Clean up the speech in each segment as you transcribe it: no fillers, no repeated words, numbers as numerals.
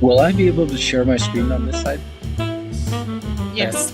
Will I be able to share my screen on this side? Yes.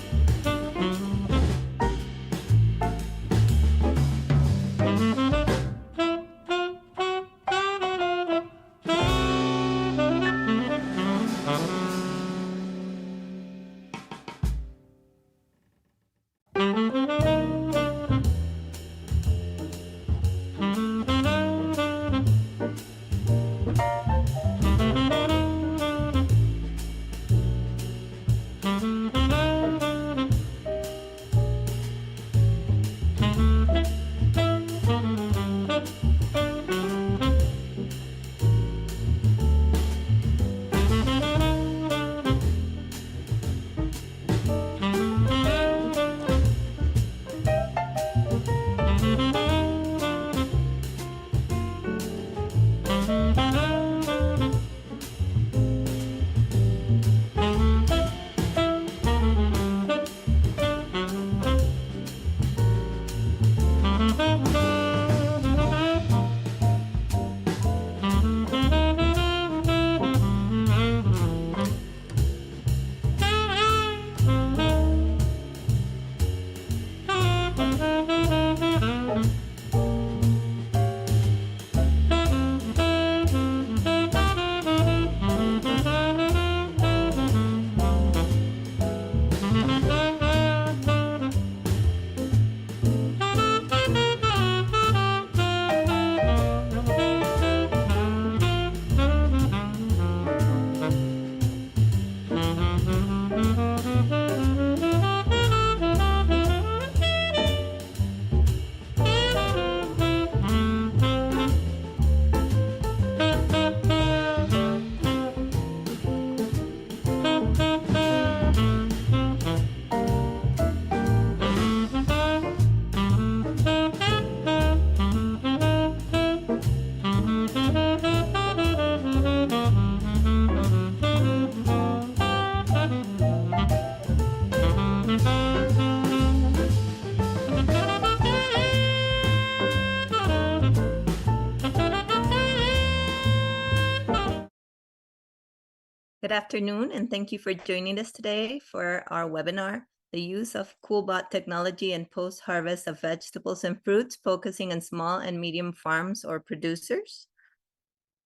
Good afternoon, and thank you for joining us today for our webinar, The Use of Colboot Technology and Post-Harvest of Vegetables and Fruits, focusing on small and medium farms or producers.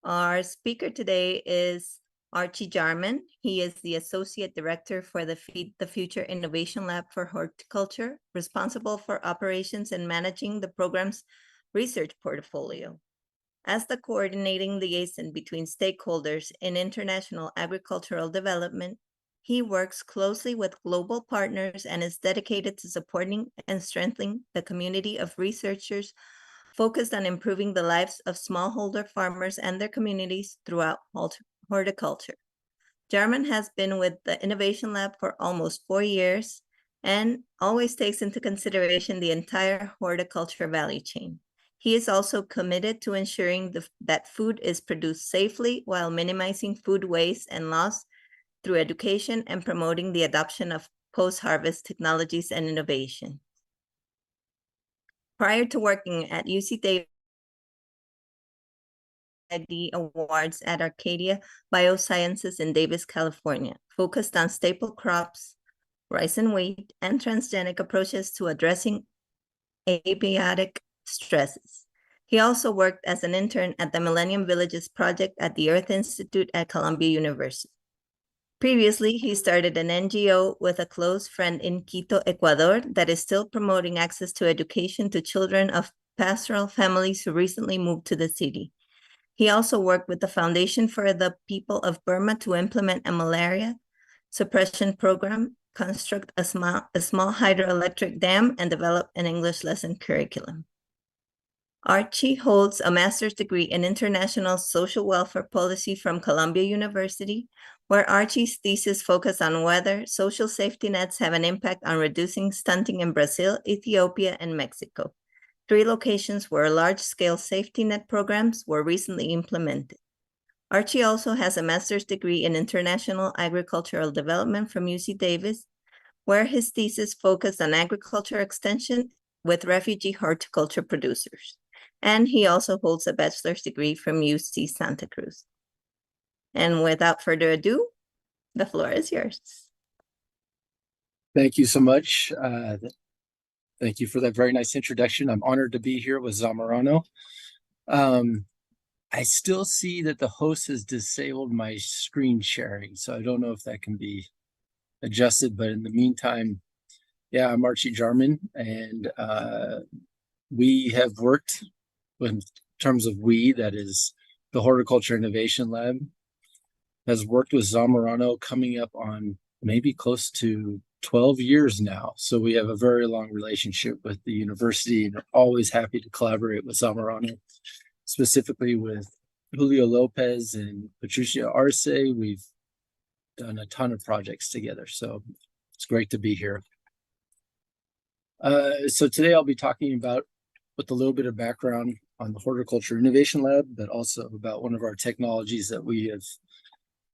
Our speaker today is Archie Jarman. He is the Associate Director for the Feed the Future Innovation Lab for Horticulture, responsible for operations and managing the program's research portfolio. As the coordinating liaison between stakeholders in international agricultural development, he works closely with global partners and is dedicated to supporting and strengthening the community of researchers focused on improving the lives of smallholder farmers and their communities throughout horticulture. Jarman has been with the Innovation Lab for almost 4 years and always takes into consideration the entire horticulture value chain. He is also committed to ensuring that food is produced safely while minimizing food waste and loss through education and promoting the adoption of post-harvest technologies and innovation. Prior to working at UC Davis Awards at Arcadia Biosciences in Davis, California, focused on staple crops, rice and wheat, and transgenic approaches to addressing abiotic stresses. He also worked as an intern at the Millennium Villages Project at the Earth Institute at Columbia University. Previously, he started an NGO with a close friend in Quito, Ecuador, that is still promoting access to education to children of pastoral families who recently moved to the city. He also worked with the Foundation for the People of Burma to implement a malaria suppression program, construct a small hydroelectric dam, and develop an English lesson curriculum. Archie holds a master's degree in international social welfare policy from Columbia University, where Archie's thesis focused on whether social safety nets have an impact on reducing stunting in Brazil, Ethiopia, and Mexico, 3 locations where large-scale safety net programs were recently implemented. Archie also has a master's degree in international agricultural development from UC Davis, where his thesis focused on agriculture extension with refugee horticulture producers. And he also holds a bachelor's degree from UC Santa Cruz. And without further ado, the floor is yours. Thank you so much. Thank you for that very nice introduction. I'm honored to be here with Zamorano. I still see that the host has disabled my screen sharing, so I don't know if that can be adjusted, but in the meantime, yeah, I'm Archie Jarman, and we have worked in terms of that is the Horticulture Innovation Lab, has worked with Zamorano coming up on maybe close to 12 years now. So we have a very long relationship with the university and are always happy to collaborate with Zamorano, specifically with Julio Lopez and Patricia Arce. We've done a ton of projects together. So it's great to be here. So today I'll be talking about with a little bit of background on the Horticulture Innovation Lab, but also about one of our technologies that we have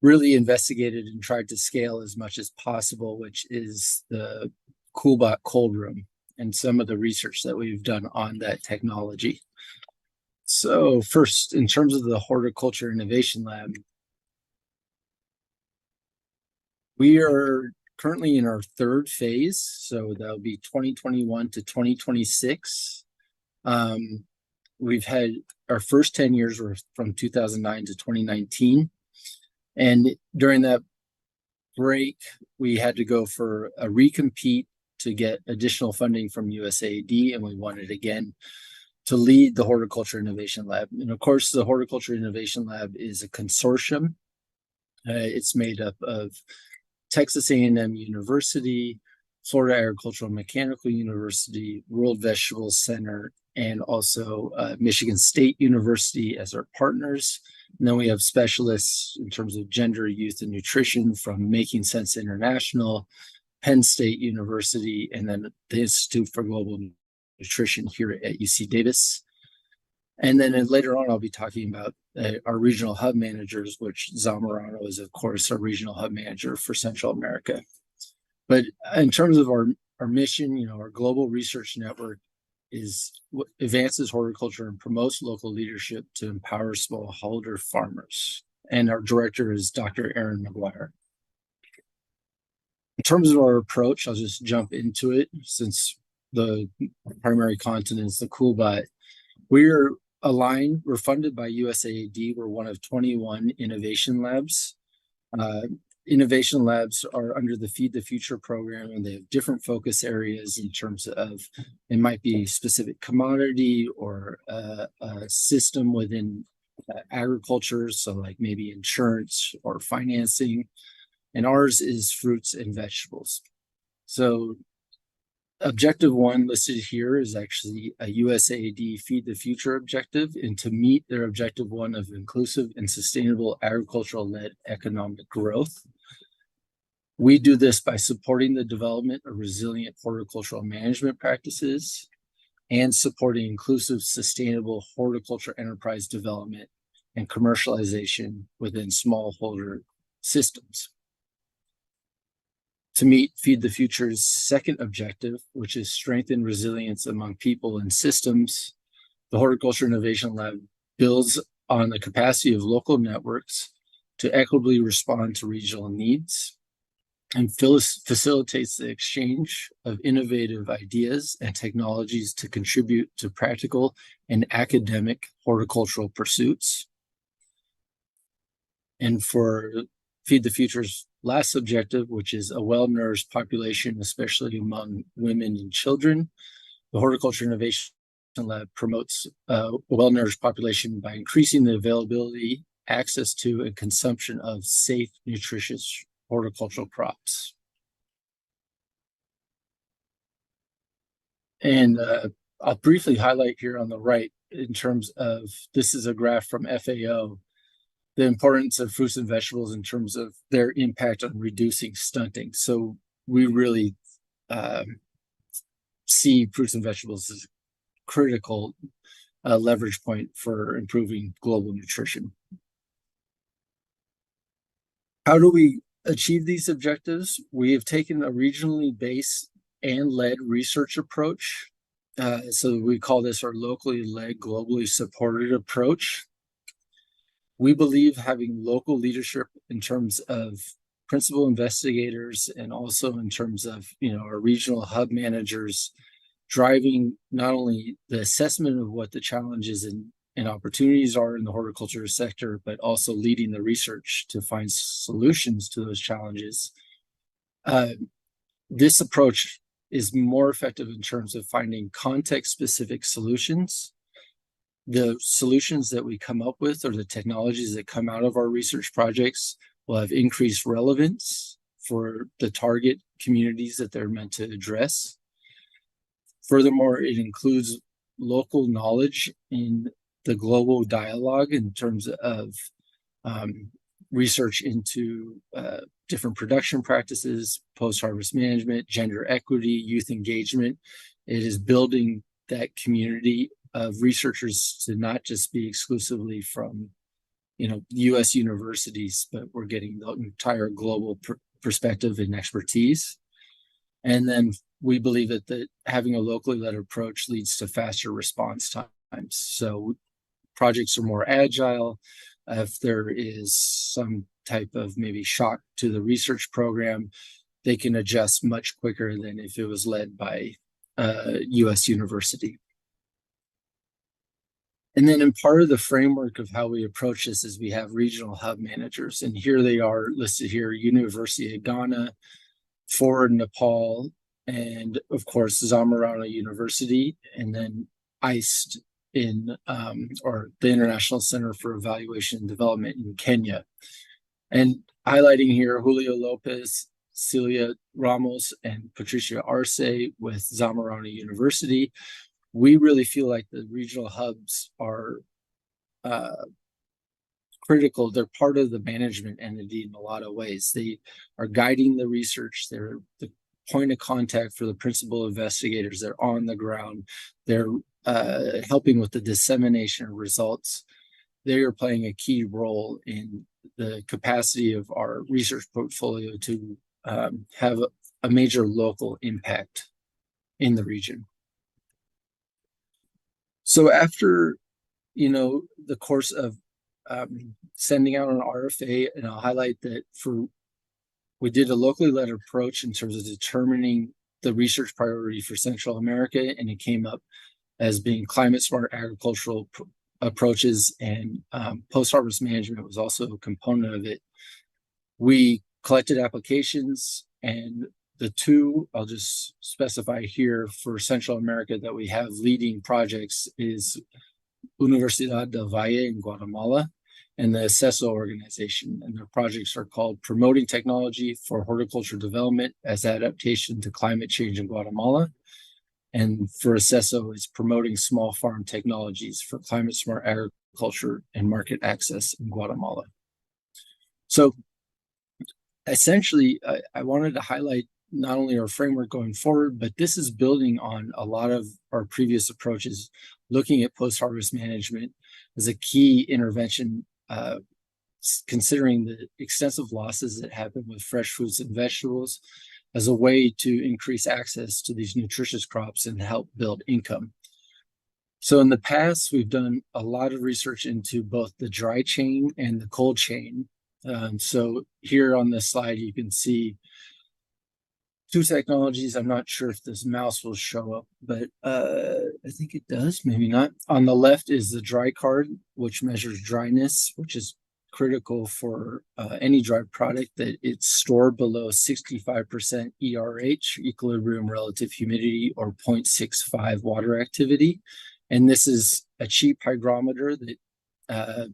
really investigated and tried to scale as much as possible, which is the Colboot cold room and some of the research that we've done on that technology. So first, in terms of the Horticulture Innovation Lab, we are currently in our third phase, so that'll be 2021 to 2026. We've had our first 10 years were from 2009 to 2019. And during that break, we had to go for a recompete to get additional funding from USAID, and we wanted again to lead the Horticulture Innovation Lab. And of course, the Horticulture Innovation Lab is a consortium. It's made up of Texas A&M University, Florida Agricultural and Mechanical University, World Vegetable Center, and also Michigan State University as our partners. And then we have specialists in terms of gender, youth, and nutrition from Making Sense International, Penn State University, and then the Institute for Global Nutrition here at UC Davis. And then later on, I'll be talking about our regional hub managers, which Zamorano is, of course, our regional hub manager for Central America. But in terms of our mission, our global research network advances horticulture and promotes local leadership to empower smallholder farmers. And our director is Dr. Aaron McGuire. In terms of our approach, I'll just jump into it since the primary content is the Colboot. We're aligned, we're funded by USAID. We're one of 21 innovation labs. Innovation labs are under the Feed the Future program, and they have different focus areas in terms of it might be specific commodity or a system within agriculture, so like maybe insurance or financing. And ours is fruits and vegetables. So objective 1 listed here is actually a USAID Feed the Future objective, and to meet their objective 1 of inclusive and sustainable agricultural-led economic growth. We do this by supporting the development of resilient horticultural management practices and supporting inclusive, sustainable horticulture enterprise development and commercialization within smallholder systems. To meet Feed the Future's second objective, which is strengthen resilience among people and systems, the Horticulture Innovation Lab builds on the capacity of local networks to equitably respond to regional needs and facilitates the exchange of innovative ideas and technologies to contribute to practical and academic horticultural pursuits. And for Feed the Future's last objective, which is a well-nourished population, especially among women and children, the Horticulture Innovation Lab promotes a well-nourished population by increasing the availability, access to, and consumption of safe, nutritious horticultural crops. And I'll briefly highlight here on the right in terms of, this is a graph from FAO, the importance of fruits and vegetables in terms of their impact on reducing stunting. So we really see fruits and vegetables as a critical leverage point for improving global nutrition. How do we achieve these objectives? We have taken a regionally based and led research approach. So we call this our locally led, globally supported approach. We believe having local leadership in terms of principal investigators and also in terms of, our regional hub managers driving not only the assessment of what the challenges and opportunities are in the horticulture sector, but also leading the research to find solutions to those challenges. This approach is more effective in terms of finding context-specific solutions. The solutions that we come up with or the technologies that come out of our research projects will have increased relevance for the target communities that they're meant to address. Furthermore, it includes local knowledge in the global dialogue in terms of research into different production practices, post-harvest management, gender equity, youth engagement. It is building that community of researchers to not just be exclusively from, U.S. universities, but we're getting the entire global perspective and expertise. And then we believe that having a locally led approach leads to faster response times. So projects are more agile. If there is some type of maybe shock to the research program, they can adjust much quicker than if it was led by a U.S. university. And then in part of the framework of how we approach this is we have regional hub managers. And here they are listed here: University of Ghana, Ford, Nepal, and of course Zamorano University, and then ICE in or the International Center for Evaluation and Development in Kenya. And highlighting here Julio Lopez, Celia Ramos, and Patricia Arce with Zamorano University. We really feel like the regional hubs are critical. They're part of the management entity in a lot of ways. They are guiding the research. They're the point of contact for the principal investigators. They're on the ground. They're helping with the dissemination of results. They are playing a key role in the capacity of our research portfolio to have a major local impact in the region. So after, the course of sending out an RFA, and I'll highlight that we did a locally led approach in terms of determining the research priority for Central America, and it came up as being climate smart agricultural approaches, and post-harvest management was also a component of it. We collected applications, and the two I'll just specify here for Central America that we have leading projects is Universidad del Valle in Guatemala and the CESO organization. And their projects are called Promoting Technology for Horticulture Development as Adaptation to Climate Change in Guatemala. And for CESO, it's Promoting Small Farm Technologies for Climate Smart Agriculture and Market Access in Guatemala. So essentially, I wanted to highlight not only our framework going forward, but this is building on a lot of our previous approaches, looking at post-harvest management as a key intervention, considering the extensive losses that happen with fresh fruits and vegetables as a way to increase access to these nutritious crops and help build income. So in the past, we've done a lot of research into both the dry chain and the cold chain. So here on this slide, you can see two technologies. I'm not sure if this mouse will show up, but I think it does, maybe not. On the left is the dry card, which measures dryness, which is critical for any dry product, that it's stored below 65% ERH, equilibrium relative humidity, or 0.65 water activity. And this is a cheap hygrometer that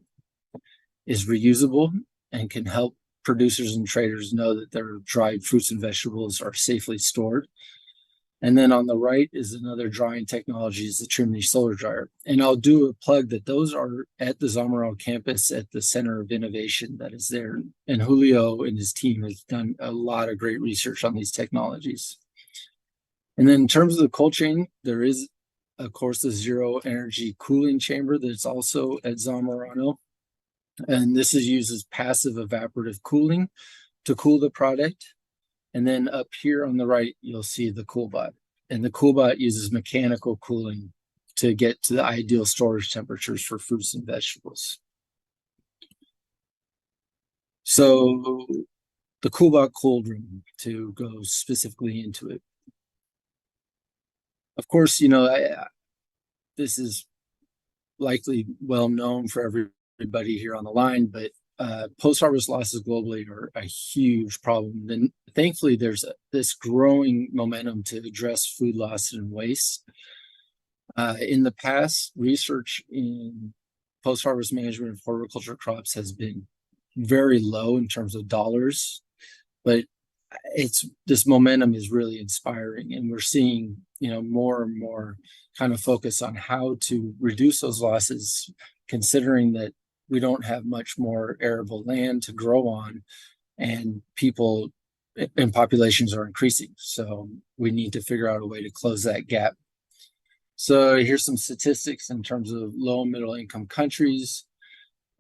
is reusable and can help producers and traders know that their dried fruits and vegetables are safely stored. And then on the right is another drying technology, is the Trimley solar dryer. And I'll do a plug that those are at the Zamorano campus at the Center of Innovation that is there. And Julio and his team has done a lot of great research on these technologies. And then in terms of the cold chain, there is, of course, the zero energy cooling chamber that's also at Zamorano. And this is used as passive evaporative cooling to cool the product. And then up here on the right, you'll see the Colboot. And the Colboot uses mechanical cooling to get to the ideal storage temperatures for fruits and vegetables. So the Colboot cold room, to go specifically into it. Of course, this is likely well known for everybody here on the line, but post-harvest losses globally are a huge problem. Then thankfully, there's this growing momentum to address food loss and waste. In the past, research in post-harvest management of horticulture crops has been very low in terms of dollars, but this momentum is really inspiring, and we're seeing more and more kind of focus on how to reduce those losses, considering that we don't have much more arable land to grow on, and people and populations are increasing. So we need to figure out a way to close that gap. So here's some statistics in terms of low and middle income countries.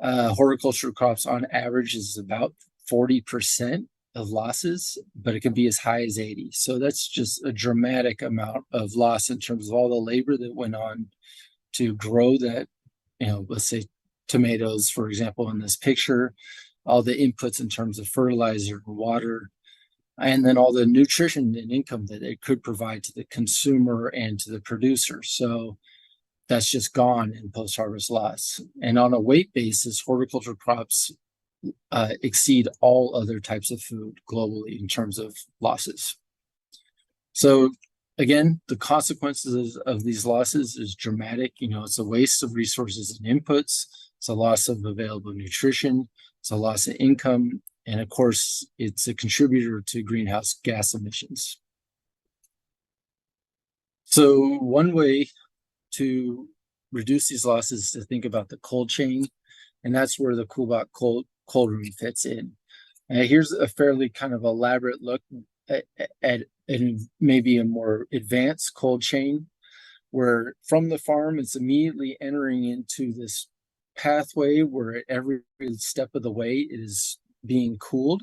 Horticulture crops on average is about 40% of losses, but it can be as high as 80. So that's just a dramatic amount of loss in terms of all the labor that went on to grow that, let's say tomatoes, for example, in this picture, all the inputs in terms of fertilizer, water, and then all the nutrition and income that it could provide to the consumer and to the producer. So that's just gone in post-harvest loss. And on a weight basis, horticulture crops exceed all other types of food globally in terms of losses. So again, the consequences of these losses is dramatic. It's a waste of resources and inputs. It's a loss of available nutrition. It's a loss of income. And of course, it's a contributor to greenhouse gas emissions. So one way to reduce these losses is to think about the cold chain, and that's where the Colboot cold room fits in. Here's a fairly kind of elaborate look at maybe a more advanced cold chain, where from the farm it's immediately entering into this pathway where at every step of the way it is being cooled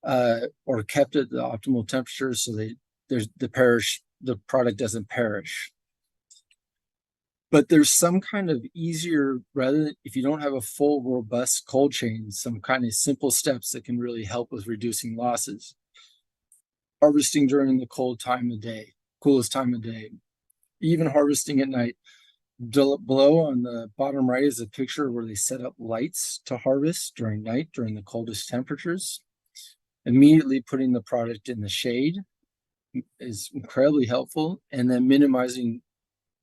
or kept at the optimal temperature so the product doesn't perish. But there's some kind of easier, rather than if you don't have a full robust cold chain, some kind of simple steps that can really help with reducing losses. Harvesting during the coolest time of day, even harvesting at night. Below on the bottom right is a picture where they set up lights to harvest during night during the coldest temperatures. Immediately putting the product in the shade is incredibly helpful, and then minimizing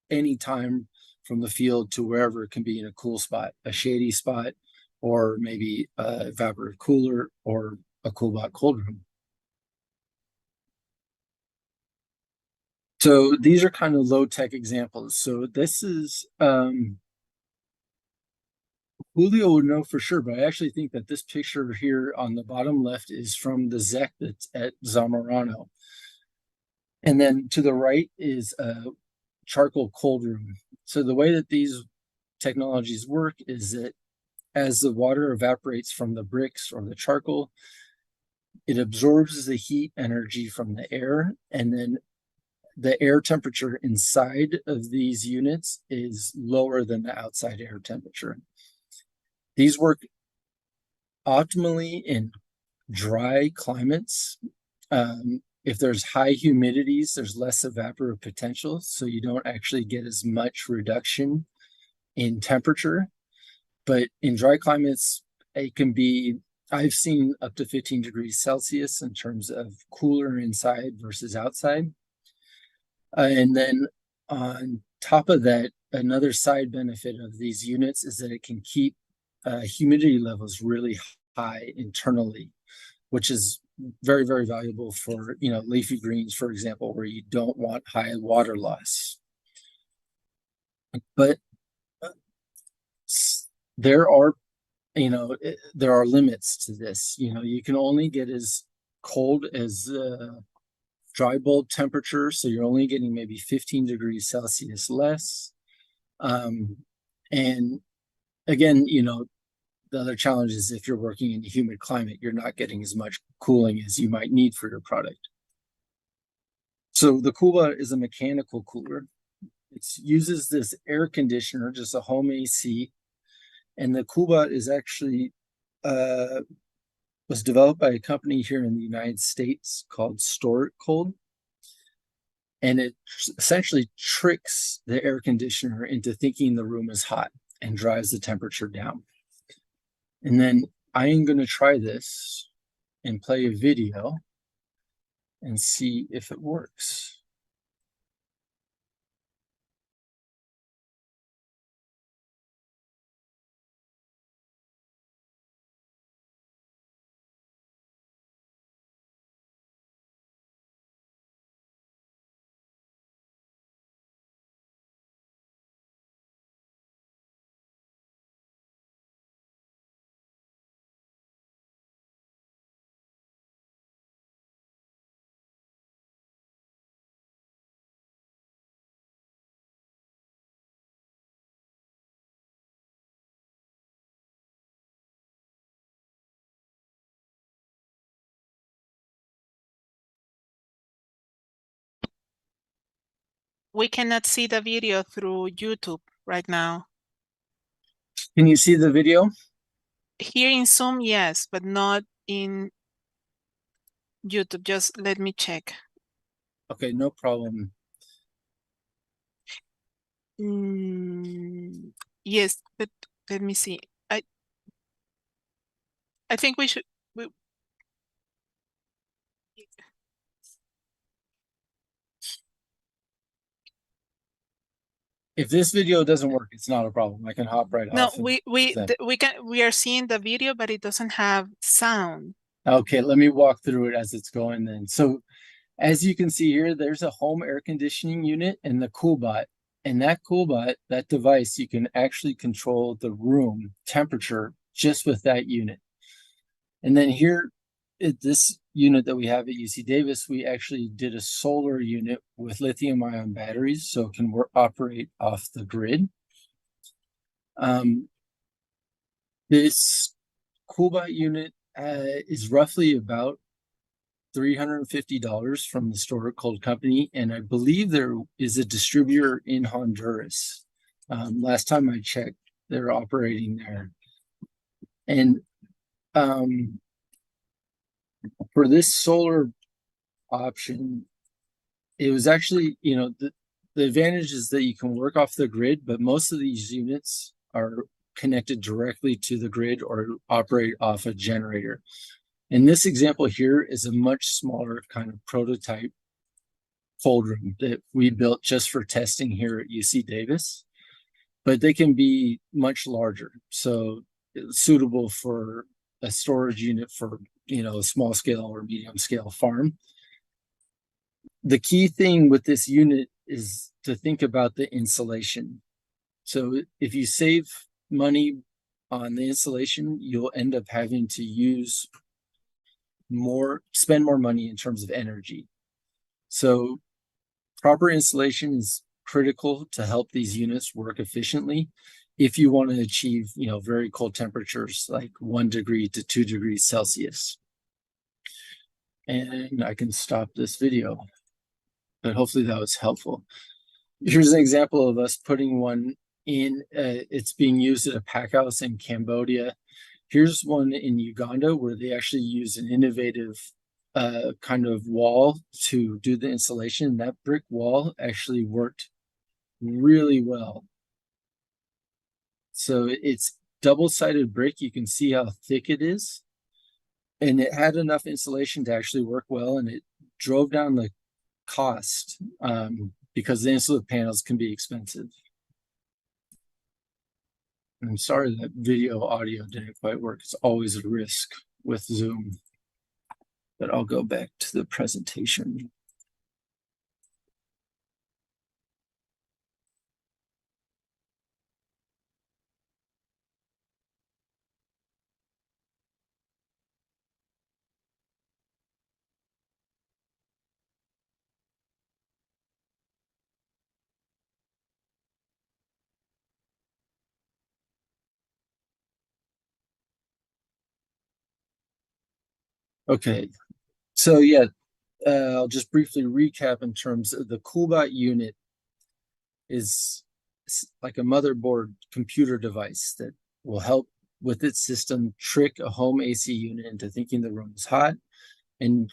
any time from the field to wherever it can be in a cool spot, a shady spot, or maybe a evaporative cooler or a Colboot cold room. So these are kind of low-tech examples. So this is Julio would know for sure, but I actually think that this picture here on the bottom left is from the ZEC that's at Zamorano. And then to the right is a charcoal cold room. So the way that these technologies work is that as the water evaporates from the bricks or the charcoal, it absorbs the heat energy from the air, and then the air temperature inside of these units is lower than the outside air temperature. These work optimally in dry climates. If there's high humidities, there's less evaporative potential, so you don't actually get as much reduction in temperature. But in dry climates, it can be, I've seen up to 15 degrees Celsius in terms of cooler inside versus outside. And then on top of that, another side benefit of these units is that it can keep humidity levels really high internally, which is very, very valuable for, leafy greens, for example, where you don't want high water loss. But there are limits to this. You can only get as cold as dry bulb temperature, so you're only getting maybe 15 degrees Celsius less. And again, the other challenge is if you're working in a humid climate, you're not getting as much cooling as you might need for your product. So the Colboot is a mechanical cooler. It uses this air conditioner, just a home AC, and the Colboot is actually was developed by a company here in the United States called Store It Cold. And it essentially tricks the air conditioner into thinking the room is hot and drives the temperature down. And then I am going to try this and play a video and see if it works. We cannot see the video through YouTube right now. Can you see the video? Here in Zoom, yes, but not in YouTube. Just let me check. Okay, no problem. Yes, but let me see. I think we should. If this video doesn't work, it's not a problem. I can hop right No, off. we are seeing the video, but it doesn't have sound. Okay, let me walk through it as it's going then. So as you can see here, there's a home air conditioning unit and the Coolbot. And that Coolbot, that device, you can actually control the room temperature just with that unit. And then here, this unit that we have at UC Davis, we actually did a solar unit with lithium ion batteries so it can operate off the grid. This Coolbot unit is roughly about $350 from the Store It Cold company, and I believe there is a distributor in Honduras. Last time I checked, they're operating there. And for this solar option, it was actually, the advantage is that you can work off the grid, but most of these units are connected directly to the grid or operate off a generator. And this example here is a much smaller kind of prototype cold room that we built just for testing here at UC Davis, but they can be much larger. So it's suitable for a storage unit for, a small scale or medium scale farm. The key thing with this unit is to think about the insulation. So if you save money on the insulation, you'll end up having to spend more money in terms of energy. So proper insulation is critical to help these units work efficiently if you want to achieve, very cold temperatures like 1 degree to 2 degrees Celsius. And I can stop this video, but hopefully that was helpful. Here's an example of us putting one in. It's being used at a pack house in Cambodia. Here's one in Uganda where they actually use an innovative kind of wall to do the insulation. That brick wall actually worked really well. So it's double-sided brick. You can see how thick it is. And it had enough insulation to actually work well, and it drove down the cost because the insular panels can be expensive. I'm sorry that video audio didn't quite work. It's always a risk with Zoom. But I'll go back to the presentation. Okay, so yeah, I'll just briefly recap in terms of the Coolbot unit is like a motherboard computer device that will help with its system, trick a home AC unit into thinking the room is hot and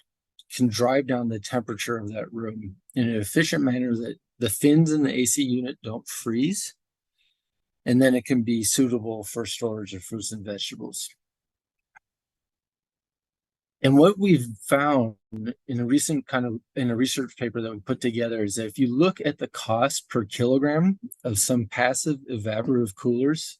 can drive down the temperature of that room in an efficient manner that the fins in the AC unit don't freeze. And then it can be suitable for storage of fruits and vegetables. And what we've found in a recent in a research paper that we put together is that if you look at the cost per kilogram of some passive evaporative coolers,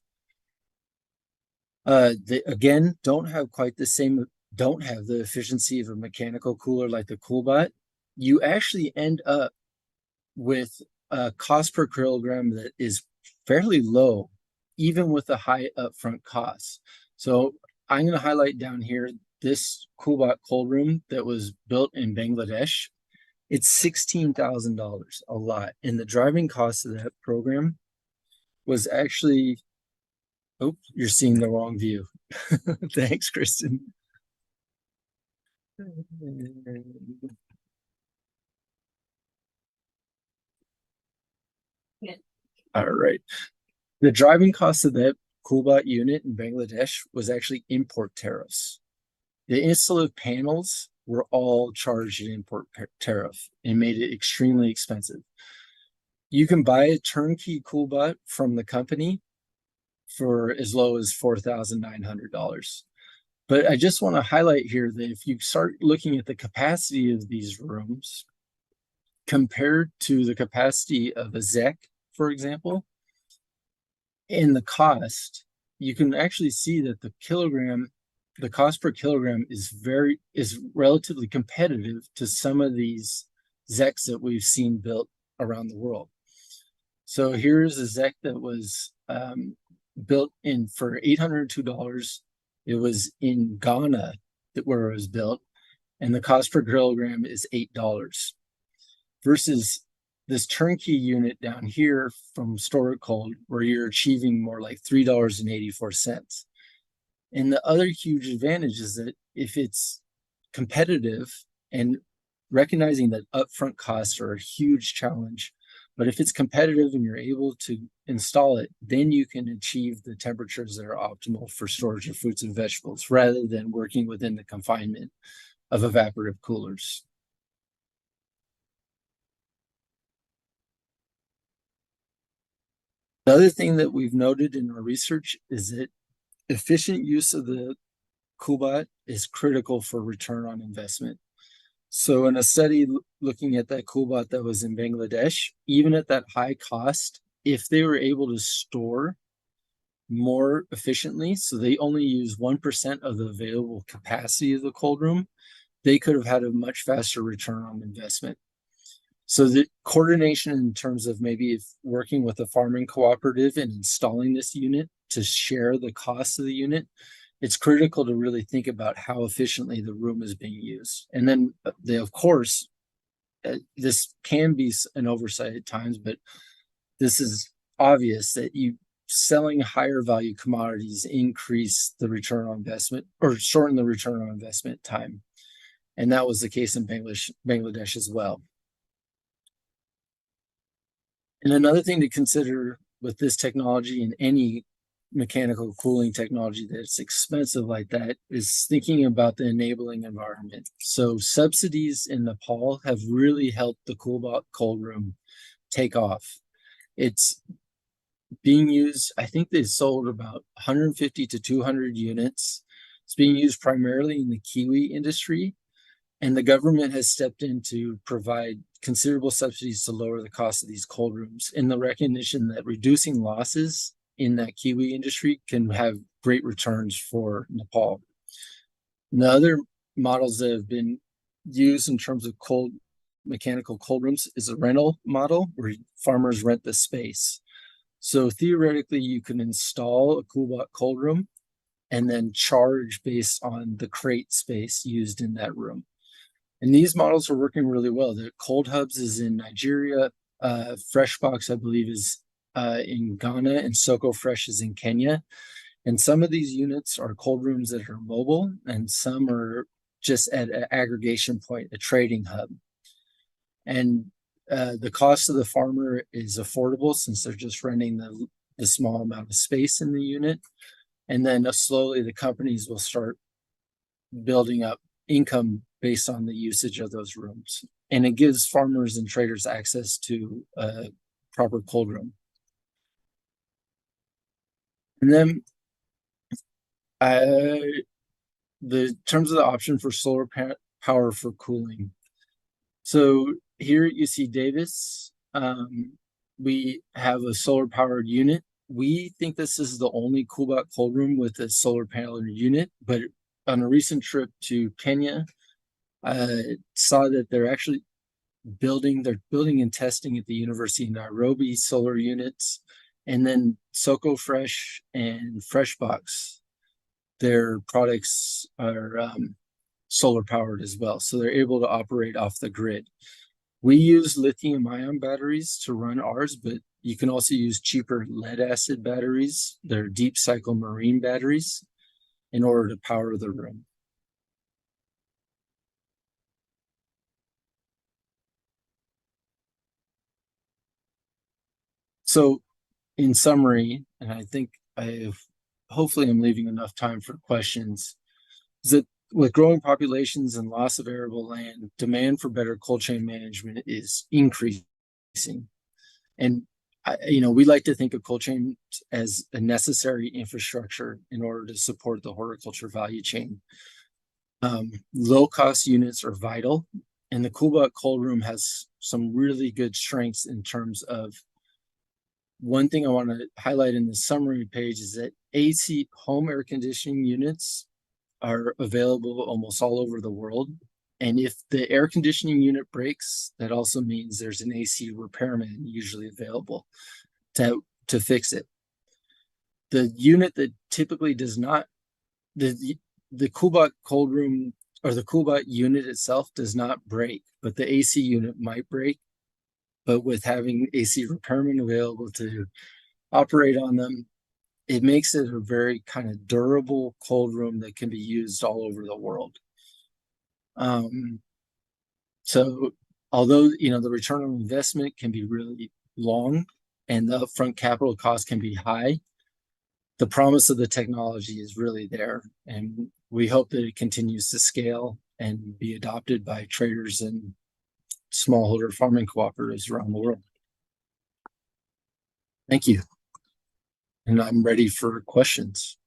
they again don't have the efficiency of a mechanical cooler like the Colboot. You actually end up with a cost per kilogram that is fairly low, even with a high upfront cost. So I'm going to highlight down here this Colboot cold room that was built in Bangladesh. It's $16,000, a lot. And the driving cost of that program was actually, oh, you're seeing the wrong view. Thanks, Kristen. All right. The driving cost of that Colboot unit in Bangladesh was actually import tariffs. The installed panels were all charged an import tariff and made it extremely expensive. You can buy a turnkey Colboot from the company for as low as $4,900. But I just want to highlight here that if you start looking at the capacity of these rooms compared to the capacity of a ZEC, for example, and the cost, you can actually see that the cost per kilogram is relatively competitive to some of these ZECs that we've seen built around the world. So here's a ZEC that was built for $802. It was in Ghana where it was built, and the cost per kilogram is $8 versus this turnkey unit down here from Store It Cold, where you're achieving more like $3.84. And the other huge advantage is that if it's competitive, and recognizing that upfront costs are a huge challenge, but if it's competitive and you're able to install it, then you can achieve the temperatures that are optimal for storage of fruits and vegetables rather than working within the confinement of evaporative coolers. The other thing that we've noted in our research is that efficient use of the Colboot is critical for return on investment. So in a study looking at that Colboot that was in Bangladesh, even at that high cost, if they were able to store more efficiently, so they only use 1% of the available capacity of the cold room, they could have had a much faster return on investment. So the coordination in terms of maybe working with a farming cooperative and installing this unit to share the cost of the unit, it's critical to really think about how efficiently the room is being used. And then of course, this can be an oversight at times, but this is obvious that selling higher value commodities increase the return on investment or shorten the return on investment time. And that was the case in Bangladesh as well. And another thing to consider with this technology and any mechanical cooling technology that's expensive like that is thinking about the enabling environment. So subsidies in Nepal have really helped the Colboot cold room take off. It's being used, I think they sold about 150 to 200 units. It's being used primarily in the kiwi industry, and the government has stepped in to provide considerable subsidies to lower the cost of these cold rooms in the recognition that reducing losses in that kiwi industry can have great returns for Nepal. And the other models that have been used in terms of mechanical cold rooms is a rental model where farmers rent the space. So theoretically, you can install a Colboot cold room and then charge based on the crate space used in that room. And these models are working really well. The Cold Hubs is in Nigeria. Freshbox, I believe, is in Ghana, and Soko Fresh is in Kenya. And some of these units are cold rooms that are mobile, and some are just at an aggregation point, a trading hub. And the cost of the farmer is affordable since they're just renting the small amount of space in the unit. And then slowly the companies will start building up income based on the usage of those rooms. And it gives farmers and traders access to a proper cold room. And then the terms of the option for solar power for cooling. So here you see Davis. We have a solar powered unit. We think this is the only Colboot cold room with a solar panel unit, but on a recent trip to Kenya, I saw that they're actually building and testing at the University of Nairobi solar units, and then Soko Fresh and Freshbox, their products are solar powered as well, so they're able to operate off the grid. We use lithium ion batteries to run ours, but you can also use cheaper lead acid batteries. They're deep cycle marine batteries in order to power the room. So in summary, and I think hopefully I'm leaving enough time for questions, is that with growing populations and loss of arable land, demand for better cold chain management is increasing. And we like to think of cold chain as a necessary infrastructure in order to support the horticulture value chain. Low-cost units are vital, and the Colboot cold room has some really good strengths in terms of. One thing I want to highlight in the summary page is that AC home air conditioning units are available almost all over the world. And if the air conditioning unit breaks, that also means there's an AC repairman usually available to fix it. The unit that typically does not, the Colboot cold room or the Colboot unit itself does not break, but the AC unit might break. But with having AC repairmen available to operate on them, it makes it a very kind of durable cold room that can be used all over the world. So although, the return on investment can be really long and the upfront capital cost can be high, the promise of the technology is really there. And we hope that it continues to scale and be adopted by traders and smallholder farming cooperatives around the world. Thank you. And I'm ready for questions.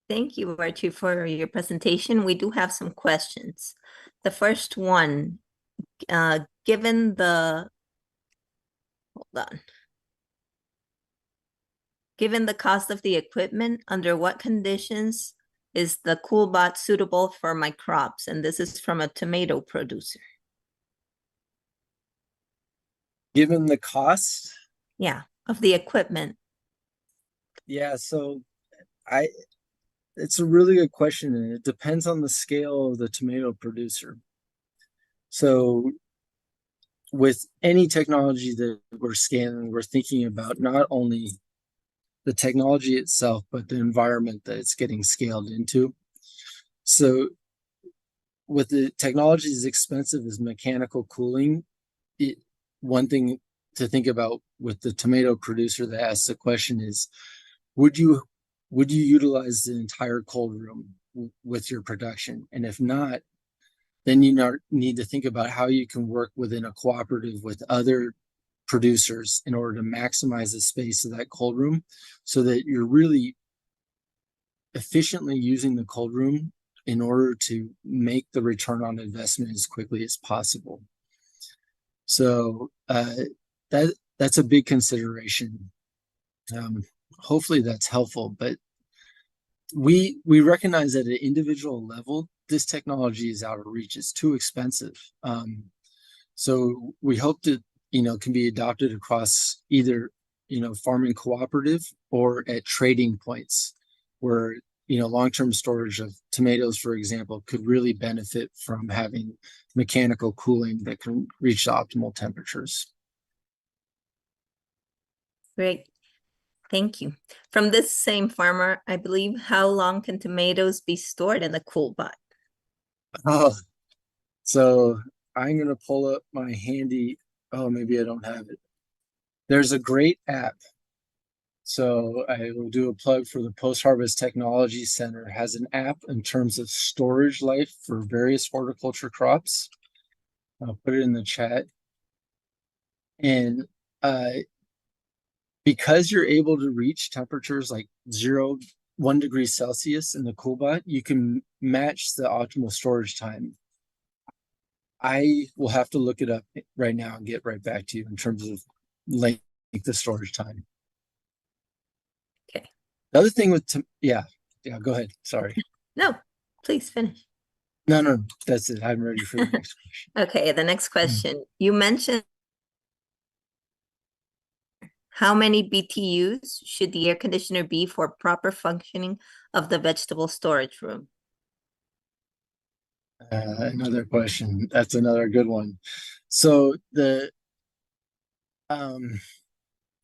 Thank you, Archie, for your presentation. We do have some questions. The first one, given the cost of the equipment, under what conditions is the Colboot suitable for my crops? And this is from a tomato producer. Given the cost? Yeah, of the equipment. Yeah, so it's a really good question, and it depends on the scale of the tomato producer. So with any technology that we're scaling, we're thinking about not only the technology itself, but the environment that it's getting scaled into. So with the technology as expensive as mechanical cooling, one thing to think about with the tomato producer that asks the question is, would you utilize the entire cold room with your production? And if not, then you need to think about how you can work within a cooperative with other producers in order to maximize the space of that cold room so that you're really efficiently using the cold room in order to make the return on investment as quickly as possible. So that's a big consideration. Hopefully that's helpful, but we recognize that at an individual level, this technology is out of reach. It's too expensive. So we hope that, can be adopted across either, farming cooperative or at trading points where, long-term storage of tomatoes, for example, could really benefit from having mechanical cooling that can reach optimal temperatures. Great. Thank you. From this same farmer, I believe, how long can tomatoes be stored in the Colboot? Oh, so I'm going to pull up my handy, maybe I don't have it. There's a great app So I will do a plug for the Post-Harvest Technology Center. It has an app in terms of storage life for various horticulture crops. I'll put it in the chat. And because you're able to reach temperatures like 1 degree Celsius in the Colboot, you can match the optimal storage time. I will have to look it up right now and get right back to you in terms of length of storage time. Okay. The other thing with, yeah, go ahead. Sorry. No, please finish. No, that's it. I'm ready for the next question. Okay, the next question. You mentioned how many BTUs should the air conditioner be for proper functioning of the vegetable storage room? Another question. That's another good one. So that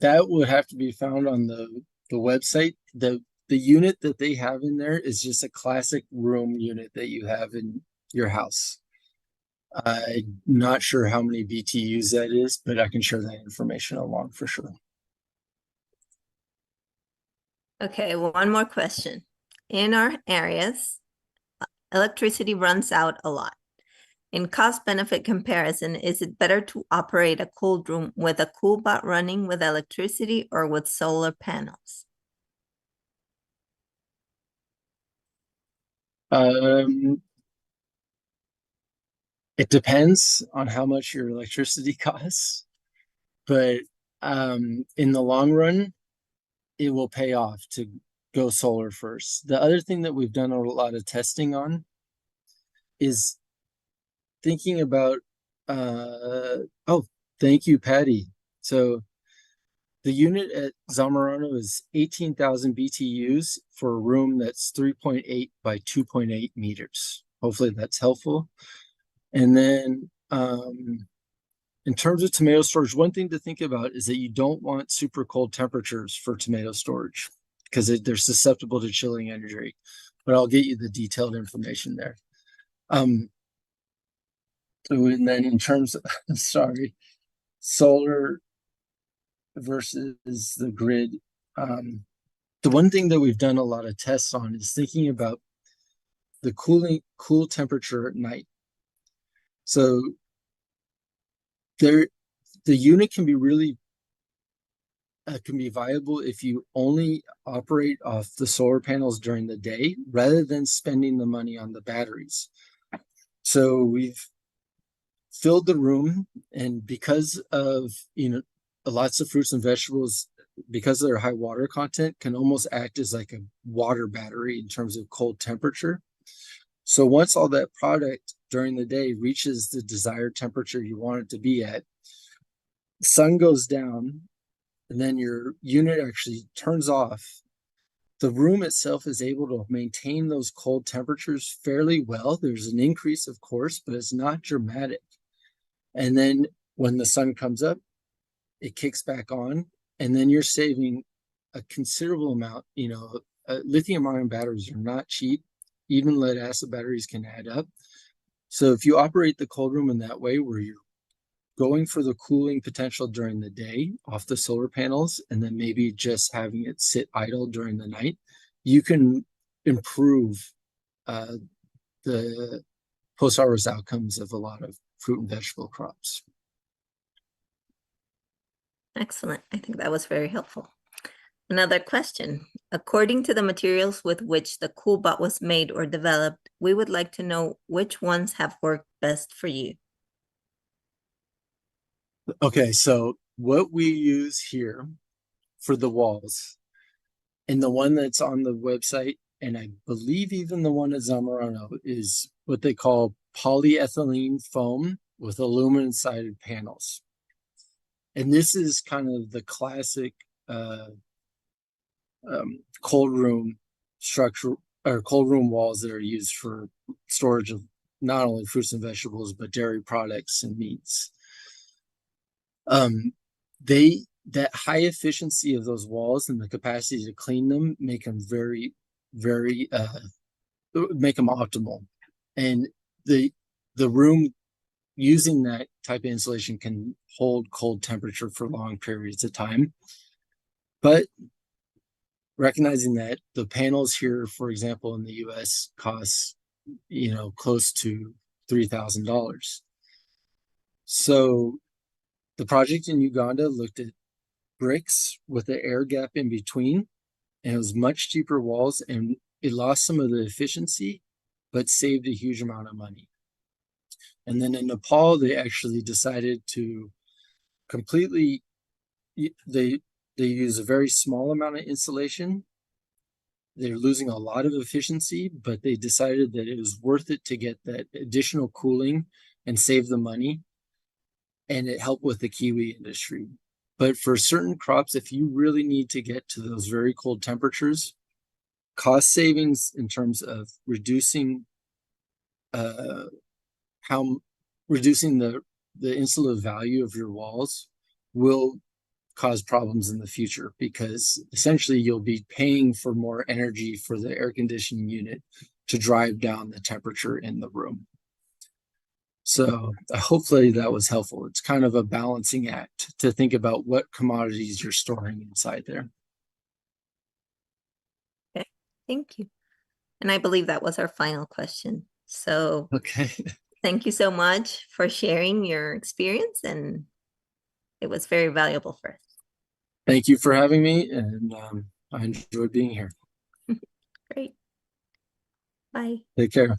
would have to be found on the website. The unit that they have in there is just a classic room unit that you have in your house. I'm not sure how many BTUs that is, but I can share that information along for sure. Okay, one more question. In our areas, electricity runs out a lot. In cost-benefit comparison, is it better to operate a cold room with a Colboot running with electricity or with solar panels? It depends on how much your electricity costs, but in the long run, it will pay off to go solar first. The other thing that we've done a lot of testing on is thinking about oh, thank you, Patty. So the unit at Zamorano is 18,000 BTUs for a room that's 3.8 by 2.8 meters. Hopefully that's helpful. And then in terms of tomato storage, one thing to think about is that you don't want super cold temperatures for tomato storage because they're susceptible to chilling energy. But I'll get you the detailed information there. So and then in terms of solar versus the grid, the one thing that we've done a lot of tests on is thinking about the cool temperature at night. So the unit can be really can be viable if you only operate off the solar panels during the day rather than spending the money on the batteries. So we've filled the room, and because of lots of fruits and vegetables, because of their high water content, can almost act as like a water battery in terms of cold temperature. So once all that product during the day reaches the desired temperature you want it to be at, the sun goes down, and then your unit actually turns off. The room itself is able to maintain those cold temperatures fairly well. There's an increase, of course, but it's not dramatic. And then when the sun comes up, it kicks back on, and then you're saving a considerable amount. Lithium-ion batteries are not cheap. Even lead-acid batteries can add up. So if you operate the cold room in that way, where you're going for the cooling potential during the day off the solar panels, and then maybe just having it sit idle during the night, you can improve the post-harvest outcomes of a lot of fruit and vegetable crops. Excellent. I think that was very helpful. Another question. According to the materials with which the Colboot was made or developed, we would like to know which ones have worked best for you. Okay, so what we use here for the walls, and the one that's on the website, and I believe even the one at Zamorano, is what they call polyethylene foam with aluminum-sided panels. And this is kind of the classic cold room structure, or cold room walls that are used for storage of not only fruits and vegetables, but dairy products and meats. That high efficiency of those walls and the capacity to clean them make them very, very make them optimal. And the room using that type of insulation can hold cold temperature for long periods of time. But recognizing that the panels here, for example, in the US cost, close to $3,000. So the project in Uganda looked at bricks with the air gap in between, and it was much cheaper walls, and it lost some of the efficiency, but saved a huge amount of money. And then in Nepal, they actually decided to completely, they use a very small amount of insulation. They're losing a lot of efficiency, but they decided that it was worth it to get that additional cooling and save the money. And it helped with the kiwi industry. But for certain crops, if you really need to get to those very cold temperatures, cost savings in terms of reducing reducing the insulative value of your walls will cause problems in the future, because essentially you'll be paying for more energy for the air conditioning unit to drive down the temperature in the room. So hopefully that was helpful. It's kind of a balancing act to think about what commodities you're storing inside there. Okay, thank you. And I believe that was our final question. So Okay. thank you so much for sharing your experience, and it was very valuable for us. Thank you for having me, and I enjoyed being here. Great. Bye. Take care.